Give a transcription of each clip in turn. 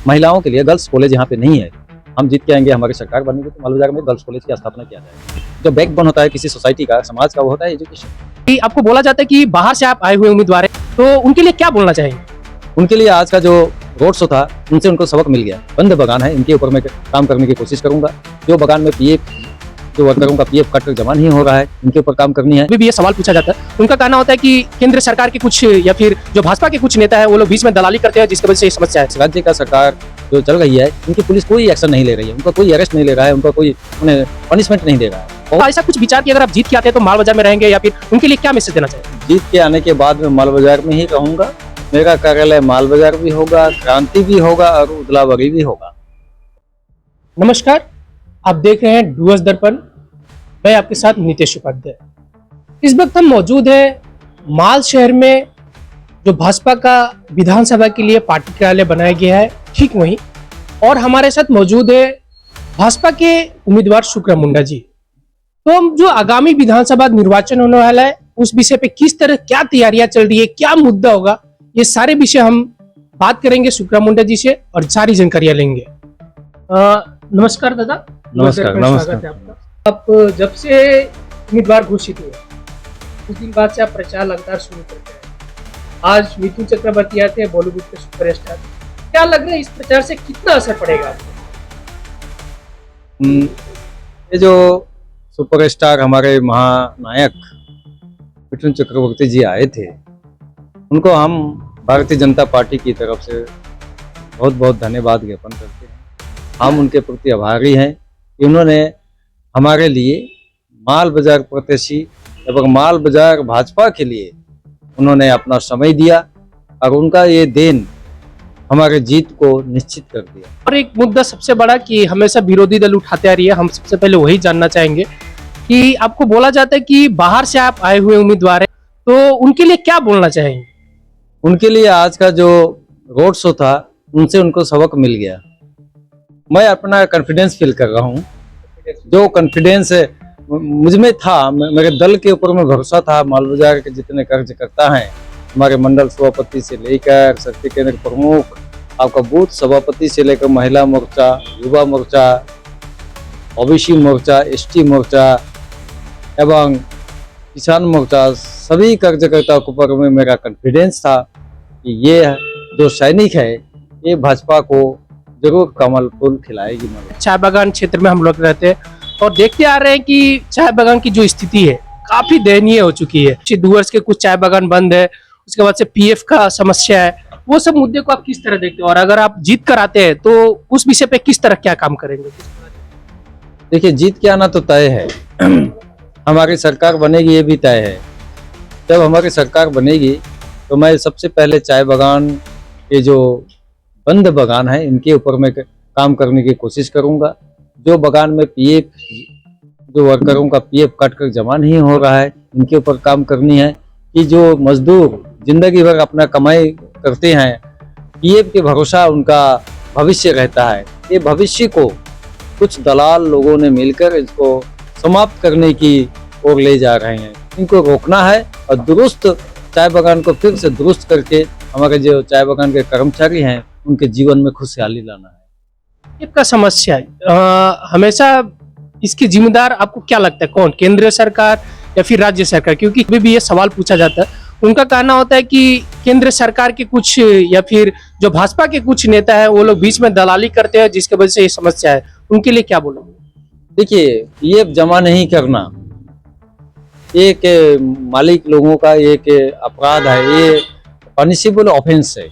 महिलाओं के लिए गर्ल्स कॉलेज यहाँ पे नहीं है। हम जीत के आएंगे, हमारी सरकार बनेगी तो मालबाजार में गर्ल्स कॉलेज की स्थापना किया जाएगा। जो बैकबोन होता है किसी सोसाइटी का, समाज का, वो होता है एजुकेशन। कि आपको बोला जाता है कि बाहर से आप आए हुए उम्मीदवार हैं, तो उनके लिए क्या बोलना चाहेंगे? उनके लिए आज का जो रोड शो था, उनसे उनको सबक मिल गया। बंद बगान है, इनके ऊपर मैं काम करने की कोशिश करूंगा। जो बगान में पीएफ, जो वर्करों का पीएफ कट जमा नहीं हो रहा है, इनके ऊपर काम करनी है। अभी भी ये सवाल पूछा जाता है, उनका कहना होता है कि केंद्र सरकार के कुछ या फिर जो भाजपा के कुछ नेता है वो लोग बीच में दलाली करते हैं, जिसकी वजह से ये समस्या है। राज्य का सरकार जो चल रही है, इनकी पुलिस कोई एक्शन नहीं ले रही है, उनका कोई अरेस्ट नहीं ले रहा है, उनका कोई उन्हें पनिशमेंट नहीं दे रहा है। और ऐसा कुछ विचार कि अगर आप जीत के आते हैं तो माल बाजार में रहेंगे, या फिर उनके लिए क्या मैसेज देना चाहिए? जीत के आने के बाद मैं माल बाजार में ही रहूंगा। मेरा कार्यालय माल बाजार भी होगा, क्रांति भी होगा और उदलावरी भी होगा। नमस्कार, आप देख रहे हैं डूअर्स दर्पण। मैं आपके साथ नीतीश उपाध्याय। इस वक्त हम मौजूद हैं माल शहर में, जो भाजपा का विधानसभा के लिए पार्टी कार्यालय बनाया गया है, ठीक वहीं। और हमारे साथ मौजूद है भाजपा के उम्मीदवार शुक्र मुंडा जी। तो हम जो आगामी विधानसभा निर्वाचन होने वाला है, उस विषय पे किस तरह क्या तैयारियां चल रही है, क्या मुद्दा होगा, ये सारे विषय हम बात करेंगे शुक्र मुंडा जी से और सारी जानकारियां लेंगे। नमस्कार दादा। नमस्कार। स्वागत है आपका। आप जब से उम्मीदवार घोषित हुए कुछ दिन बाद से आप प्रचार लगातार शुरू करते हैं। आज मिथुन चक्रवर्ती आते हैं, बॉलीवुड के सुपरस्टार। क्या लग रहा है इस प्रचार से कितना असर पड़ेगा आपको? ये जो सुपरस्टार हमारे महानायक मिथुन चक्रवर्ती जी आए थे, उनको हम भारतीय जनता पार्टी की तरफ से बहुत बहुत धन्यवाद ज्ञापन करते हैं। हम उनके प्रति आभारी हैं कि उन्होंने हमारे लिए माल बाजार प्रत्याशी एवं माल बाजार भाजपा के लिए उन्होंने अपना समय दिया और उनका ये देन हमारे जीत को निश्चित कर दिया। और एक मुद्दा सबसे बड़ा कि हमेशा विरोधी दल उठाते आ रही है, हम सबसे पहले वही जानना चाहेंगे कि आपको बोला जाता है कि बाहर से आप आए हुए उम्मीदवार हैं, तो उनके लिए क्या बोलना चाहेंगे? उनके लिए आज का जो रोड शो था, उनसे उनको सबक मिल गया। मैं अपना कॉन्फिडेंस फील कर रहा हूँ। जो कॉन्फिडेंस मुझ में था, मेरे दल के ऊपर में भरोसा था। माल बाजार के जितने कार्यकर्ता हैं, हमारे मंडल सभापति से लेकर शक्ति केंद्र प्रमुख, आपका बूथ सभापति से लेकर महिला मोर्चा, युवा मोर्चा, ओबीसी मोर्चा, एसटी मोर्चा एवं किसान मोर्चा, सभी कार्यकर्ताओं के ऊपर में मेरा कॉन्फिडेंस था कि ये जो सैनिक है, ये भाजपा को जरूर कमल फूल खिलाएगी। चाय बागान क्षेत्र में हम लोग रहते हैं और देखते आ रहे हैं कि चाय बागान की जो स्थिति है काफी दयनीय हो चुकी है। डूअर्स के कुछ चाय बागान बंद है, उसके बाद से पीएफ का समस्या है। वो सब मुद्दे को आप किस तरह देखते हो, और अगर आप जीत कर आते हैं तो उस विषय पे किस तरह क्या काम करेंगे? देखिए, जीत के आना तो तय है। हमारी सरकार बनेगी, ये भी तय है। जब हमारी सरकार बनेगी तो मैं सबसे पहले चाय बागान के जो बंद बगान है, इनके ऊपर मैं काम करने की कोशिश करूंगा। जो बगान में पीएफ, जो वर्करों का पीएफ कट कर जमा नहीं हो रहा है, इनके ऊपर काम करनी है। कि जो मजदूर जिंदगी भर अपना कमाई करते हैं, पीएफ के भरोसा उनका भविष्य रहता है। ये भविष्य को कुछ दलाल लोगों ने मिलकर इसको समाप्त करने की ओर ले जा रहे हैं। इनको रोकना है और दुरुस्त चाय बागान को फिर से दुरुस्त करके हमारे जो चाय बागान के कर्मचारी हैं, उनके जीवन में खुशहाली लाना है। का समस्या है हमेशा, इसकी जिम्मेदार आपको क्या लगता है कौन, केंद्र सरकार या फिर राज्य सरकार? क्योंकि अभी भी ये सवाल पूछा जाता है। उनका कहना होता है कि केंद्र सरकार के कुछ या फिर जो भाजपा के कुछ नेता है वो लोग बीच में दलाली करते हैं, जिसकी वजह से ये समस्या है। उनके लिए क्या बोलोगे? देखिए, पीएफ जमा नहीं करना एक मालिक लोगों का एक अपराध है, ये पनिशेबल ऑफेंस है।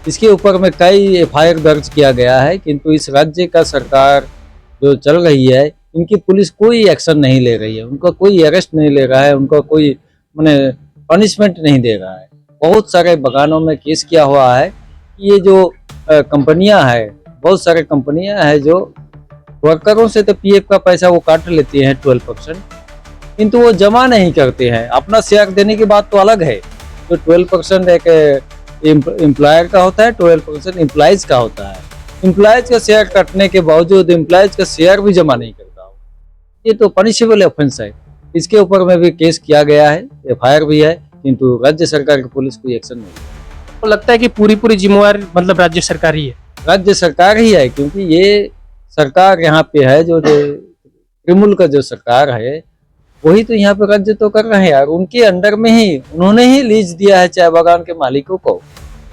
इसके ऊपर में कई एफआईआर दर्ज किया गया है, किंतु इस राज्य का सरकार जो चल रही है, इनकी पुलिस कोई एक्शन नहीं ले रही है, उनका कोई अरेस्ट नहीं ले रहा है, उनका कोई माने पनिशमेंट नहीं दे रहा है। बहुत सारे बगानों में केस किया हुआ है। ये जो कंपनियां हैं, बहुत सारे कंपनियां हैं जो वर्करों से तो पीएफ का पैसा वो काट लेती हैं 12%, किंतु वो जमा नहीं करते हैं। अपना शेयर देने की बात तो अलग है। तो 12% एक एम्प्लॉयर का होता है, 12% एम्प्लॉइज का होता है। एम्प्लॉइज का शेयर काटने के बावजूद एम्प्लॉइज का शेयर भी जमा नहीं करता हो, ये तो पनिशेबल ऑफेंस है। इसके ऊपर में भी केस किया गया है, एफआईआर भी है, किंतु राज्य सरकार की पुलिस कोई एक्शन नहीं। तो लगता है कि पूरी जिम्मेवार मतलब राज्य सरकार ही है। राज्य सरकार ही है, क्योंकि ये सरकार यहाँ पे है जो तृणमूल का जो सरकार है वही तो यहाँ पे राज्य तो कर रहे हैं यार। उनके अंडर में ही उन्होंने ही लीज दिया है चाय बागान के मालिकों को,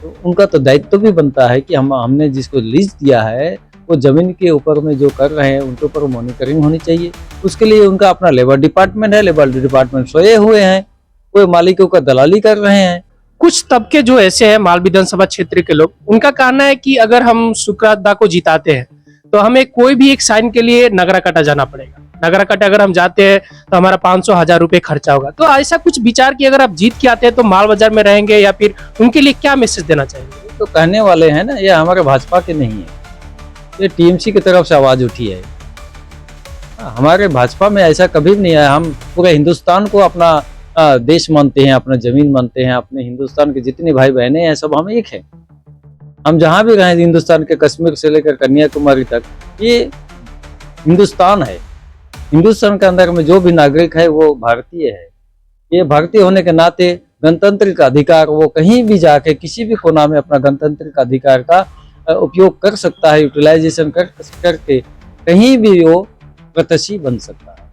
तो उनका तो दायित्व भी बनता है कि हमने जिसको लीज दिया है वो जमीन के ऊपर में जो कर रहे हैं उनके ऊपर मॉनिटरिंग होनी चाहिए। उसके लिए उनका अपना लेबर डिपार्टमेंट है, लेबर डिपार्टमेंट सोए हुए हैं, कोई मालिकों का दलाली कर रहे हैं। कुछ तबके जो ऐसे हैं माल विधानसभा क्षेत्र के लोग, उनका कहना है कि अगर हम सुकरादा को जिताते हैं तो हमें कोई भी एक साइन के लिए नगराकाटा जाना पड़ेगा। नगराकाटा अगर हम जाते हैं तो हमारा 500-1000 रुपए खर्चा होगा। तो ऐसा कुछ विचार कि अगर आप जीत के आते हैं तो माल बाजार में रहेंगे, या फिर उनके लिए क्या मैसेज देना चाहिए? तो कहने वाले हैं ना, ये हमारे भाजपा के नहीं है, ये टीएमसी की तरफ से आवाज उठी है। हमारे भाजपा में ऐसा कभी भी नहीं है। हम पूरे हिंदुस्तान को अपना देश मानते हैं, अपना जमीन मानते हैं, अपने हिंदुस्तान के जितने भाई बहने हैं सब हम एक हैं। हम जहां भी रहे हिंदुस्तान के कश्मीर से लेकर कन्याकुमारी तक, ये हिंदुस्तान है। हिंदुस्तान के अंदर में जो भी नागरिक है वो भारतीय है। ये भारतीय होने के नाते गणतंत्र का अधिकार, वो कहीं भी जाके किसी भी कोना में अपना गणतंत्र का अधिकार का उपयोग कर सकता है, यूटिलाइजेशन करके कहीं भी वो प्रत्याशी बन सकता है।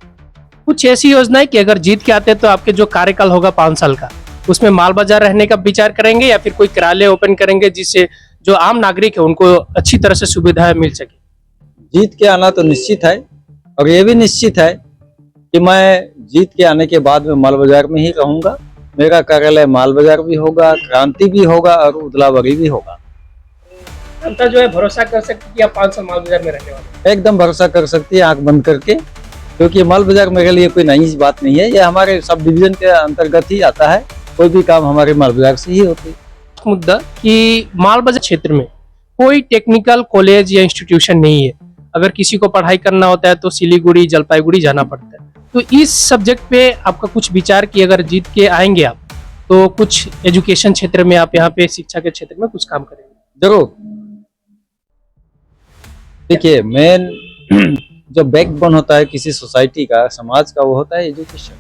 कुछ ऐसी योजनाएं कि अगर जीत के आते हैं तो आपके जो कार्यकाल होगा 5 साल का, उसमें माल बाजार रहने का विचार करेंगे, या फिर कोई कार्यालय ओपन करेंगे जिससे जो आम नागरिक है उनको अच्छी तरह से सुविधाएं मिल सके? जीत के आना तो निश्चित है, और ये भी निश्चित है कि मैं जीत के आने के बाद में माल बाजार में ही रहूंगा। मेरा कार्यालय माल बाजार भी होगा, क्रांति भी होगा और उदलावरी भी होगा। जनता जो है भरोसा कर सकती है कि आप 5 साल माल बाजार में रहने वाले? एकदम भरोसा कर सकती है आंख बंद करके, क्योंकि माल बाजार मेरे लिए कोई नई बात नहीं है। ये हमारे सब डिवीजन के अंतर्गत ही आता है, कोई भी काम हमारे माल बाजार से ही होती है। मुद्दा कि माल बाजार क्षेत्र में कोई टेक्निकल कॉलेज या इंस्टीट्यूशन नहीं है। अगर किसी को पढ़ाई करना होता है तो सिलीगुड़ी, जलपाईगुड़ी जाना पड़ता है। तो इस सब्जेक्ट पे आपका कुछ विचार कि अगर जीत के आएंगे आप तो कुछ एजुकेशन क्षेत्र में आप यहाँ पे शिक्षा के क्षेत्र में कुछ काम करेंगे? जरूर। देखिए, मेन जो बैकबोन होता है किसी सोसाइटी का, समाज का, वो होता है एजुकेशन।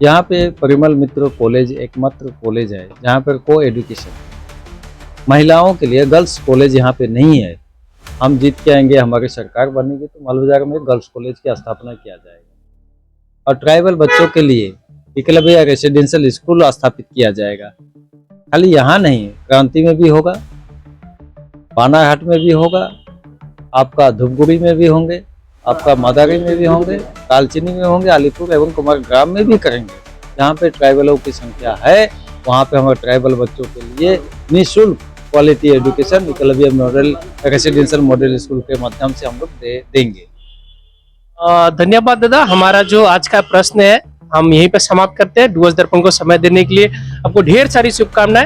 यहाँ पे परिमल मित्र कॉलेज एकमात्र कॉलेज है जहाँ पर को एजुकेशन, महिलाओं के लिए गर्ल्स कॉलेज यहाँ पे नहीं है। हम जीत के आएंगे, हमारी सरकार बनेगी तो माल बाजार में गर्ल्स कॉलेज की स्थापना किया जाएगा, और ट्राइबल बच्चों के लिए एकलव्य रेसिडेंशियल स्कूल स्थापित किया जाएगा। खाली यहाँ नहीं, क्रांति में भी होगा, बानाघाट में भी होगा, आपका धूपगुड़ी में भी होंगे, आपका मदारी में भी होंगे, कालचिनी में होंगे, अलीपुर एवं कुमार ग्राम में भी करेंगे। जहाँ पे ट्राइबलों की संख्या है वहाँ पे हमारे ट्राइबल बच्चों के लिए निःशुल्क quality education Eklavya model residential model school के माध्यम से हम लोग देंगे। धन्यवाद दादा। हमारा जो आज का प्रश्न है हम यहीं पे समाप्त करते हैं। डूअर्स दर्पण को समय देने के लिए आपको ढेर सारी शुभकामनाएं।